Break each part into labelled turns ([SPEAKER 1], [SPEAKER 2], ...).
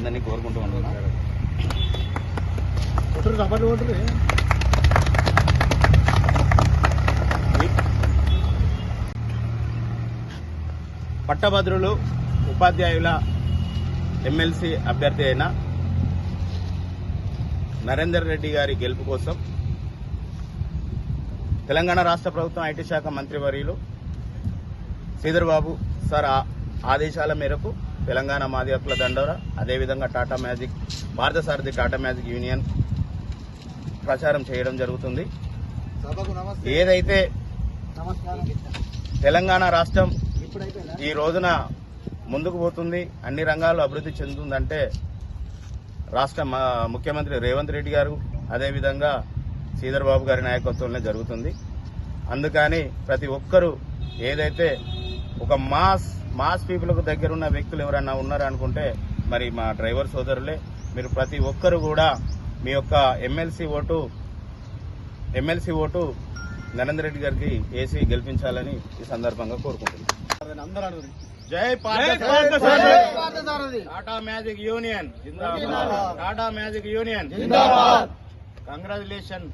[SPEAKER 1] అందరినీ కోరుకుంటూ ఉంటున్నాం. పట్టభద్రులు ఉపాధ్యాయుల ఎమ్మెల్సీ అభ్యర్థి అయిన నరేందర్ రెడ్డి గారి గెలుపు కోసం తెలంగాణ రాష్ట్ర ప్రభుత్వం ఐటీ శాఖ మంత్రివర్యులు శ్రీధర్ బాబు సార్ ఆదేశాల మేరకు తెలంగాణ మాది హక్కుల దండోర, అదేవిధంగా టాటా మ్యాజిక్, భారత సారథి టాటా మ్యాజిక్ యూనియన్ ప్రచారం చేయడం జరుగుతుంది. ఏదైతే తెలంగాణ రాష్ట్రం ఈ రోజున ముందుకు పోతుంది, అన్ని రంగాల్లో అభివృద్ధి చెందుతుందంటే రాష్ట్ర ముఖ్యమంత్రి రేవంత్ రెడ్డి గారు, అదేవిధంగా శ్రీధర్ బాబు గారి నాయకత్వంలో జరుగుతుంది. అందుకని ప్రతి ఒక్కరూ ఏదైతే ఒక మాస్ పీపుల్కు దగ్గరున్న వ్యక్తులు ఎవరన్నా ఉన్నారనుకుంటే మరి మా డ్రైవర్ సోదరులే. మీరు ప్రతి ఒక్కరు కూడా మీ యొక్క ఎమ్మెల్సీ ఓటు నరేందర్ రెడ్డి గారికి వేసి గెలిపించాలని ఈ సందర్భంగా కోరుకుంటున్నాను. జై టాటా మ్యాజిక్ యూనియన్ జిందాబాద్, టాటా మ్యాజిక్ యూనియన్ జిందాబాద్. కంగ్రాచులేషన్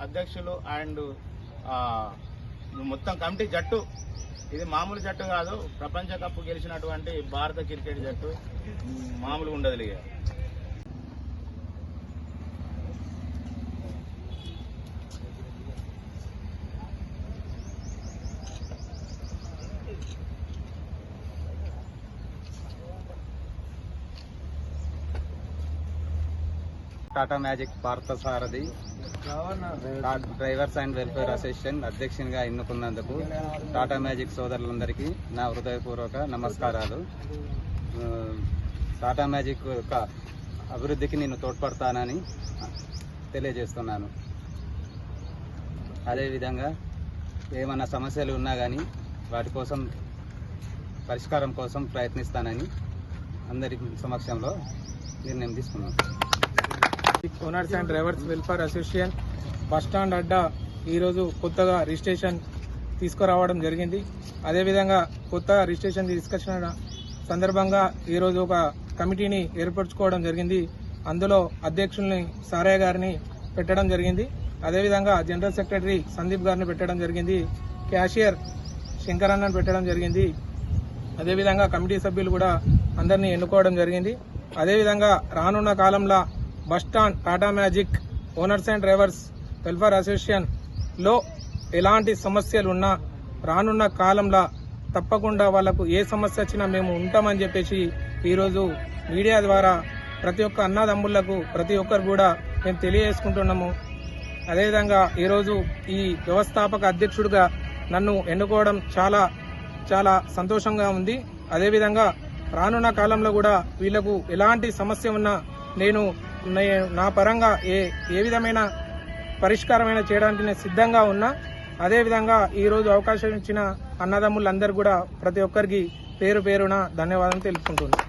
[SPEAKER 1] అధ్యక్షులు అండ్ మొత్తం కమిటీ జట్టు. ఇది మామూలు జట్టు కాదు, ప్రపంచ కప్ గెలిచినటువంటి భారత క్రికెట్ జట్టు మామూలుగా ఉండదు.
[SPEAKER 2] టాటా మ్యాజిక్ భారత సారథి డ్రైవర్స్ అండ్ వెల్ఫేర్ అసోసియేషన్ అధ్యక్షునిగా ఎన్నుకున్నందుకు టాటా మ్యాజిక్ సోదరులందరికీ నా హృదయపూర్వక నమస్కారాలు. టాటా మ్యాజిక్ యొక్క అభివృద్ధికి నేను తోడ్పడతానని తెలియజేస్తున్నాను. అదేవిధంగా ఏమైనా సమస్యలు ఉన్నా కానీ వాటి కోసం పరిష్కారం కోసం ప్రయత్నిస్తానని అందరి సమక్షంలో నిర్ణయం తీసుకున్నాను.
[SPEAKER 3] Owners and drivers welfare association bus stand అడ్డా ఈరోజు కొత్తగా రిజిస్ట్రేషన్ తీసుకురావడం జరిగింది. అదేవిధంగా కొత్తగా రిజిస్ట్రేషన్ తీసుకొచ్చిన సందర్భంగా ఈరోజు ఒక కమిటీని ఏర్పరచుకోవడం జరిగింది. అందులో అధ్యక్షుల్ని సారయ్య గారిని పెట్టడం జరిగింది. అదేవిధంగా జనరల్ సెక్రటరీ సందీప్ గారిని పెట్టడం జరిగింది. క్యాషియర్ శంకరన్నను పెట్టడం జరిగింది. అదేవిధంగా కమిటీ సభ్యులు కూడా అందరినీ ఎన్నుకోవడం జరిగింది. అదేవిధంగా రానున్న కాలంలో bus stand Tata magic owners and drivers welfare association లో ఎలాంటి సమస్యలు ఉన్నా రానున్న కాలంలో తప్పకుండా వాళ్లకు ఏ సమస్య వచ్చినా మేము ఉంటామని చెప్పేసి ఈరోజు మీడియా ద్వారా ప్రతి ఒక్క అన్నదమ్ముళ్లకు ప్రతి ఒక్కరు కూడా మేము తెలియజేసుకుంటున్నాము. అదేవిధంగా ఈరోజు ఈ వ్యవస్థాపక అధ్యక్షుడిగా నన్ను ఎన్నుకోవడం చాలా చాలా సంతోషంగా ఉంది. అదేవిధంగా రానున్న కాలంలో కూడా వీళ్లకు ఎలాంటి సమస్య ఉన్నా నేను నా పరంగా ఏ విధమైన పరిష్కారమైన చేయడానికి నేను సిద్ధంగా ఉన్నా. అదేవిధంగా ఈరోజు అవకాశం ఇచ్చిన అన్నదమ్ములందరూ కూడా ప్రతి ఒక్కరికి పేరు పేరున ధన్యవాదాలు తెలుపుకుంటున్నాను.